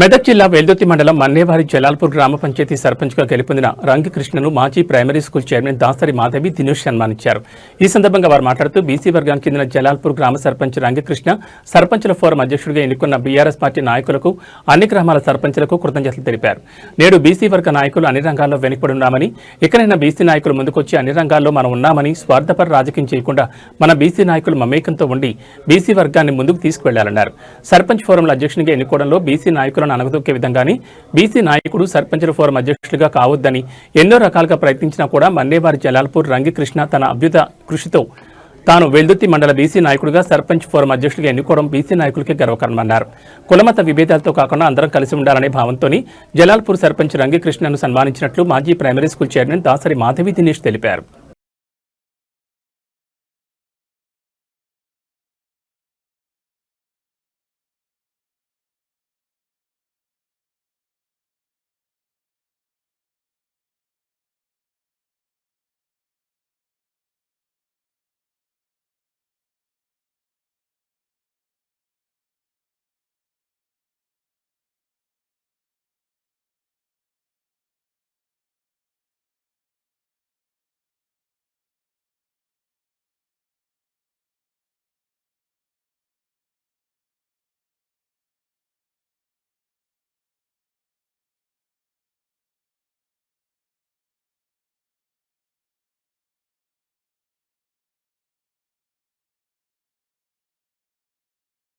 మెదక్ జిల్లా వెల్దుర్తి మండలం మన్నేవారి జలాల్పూర్ గ్రామ పంచాయతీ సర్పంచ్గా గెలుపొందిన రంగకృష్ణను మాజీ primary school chairman Dasari Madhavi Dinesh సన్మానించారు. ఈ సందర్భంగా వారు మాట్లాడుతూ బీసీ వర్గానికి చెందిన జలాల్పూర్ గ్రామ సర్పంచ్ రంగకృష్ణ సర్పంచుల ఫోరం అధ్యక్షుడిగా ఎన్నుకున్న బీఆర్ఎస్ పార్టీ నాయకులకు అన్ని గ్రామాల సర్పంచులకు కృతజ్ఞతలు తెలిపారు. నేడు బీసీ వర్గ నాయకులు అన్ని రంగాల్లో వెనుకబడి ఉన్నామని, ఎక్కడైనా బీసీ నాయకులు ముందుకొచ్చి అన్ని రంగాల్లో మనం ఉన్నామని, స్వార్థపర రాజకీయం చేయకుండా మన బీసీ నాయకులు మమేకంతో ఉండి బీసీ వర్గాన్ని ముందుకు తీసుకువెళ్లాలన్నారు. సర్పంచ్ ఫోరంల అధ్యక్షునిగా ఎన్నుకోవడంలో బీసీ నాయకులను అనగదొక్కే విధంగానే బీసీ నాయకుడు సర్పంచుల ఫోరం అధ్యక్షులుగా కావద్దని ఎన్నో రకాలుగా ప్రయత్నించినా కూడా మన్నేవారి జలాల్పూర్ రంగకృష్ణ తన అభ్యుత కృషితో తాను వెల్దుర్తి మండల బీసీ నాయకుడిగా సర్పంచ్ ఫోరం అధ్యక్షుడిగా ఎన్నుకోవడం బీసీ నాయకులకే గర్వకారణమన్నారు. కులమత విభేదాలతో కాకుండా అందరం కలిసి ఉండాలనే భావంతోని జలాల్పూర్ సర్పంచ్ రంగకృష్ణను సన్మానించినట్లు మాజీ primary school chairman Dasari Madhavi Dinesh తెలిపారు.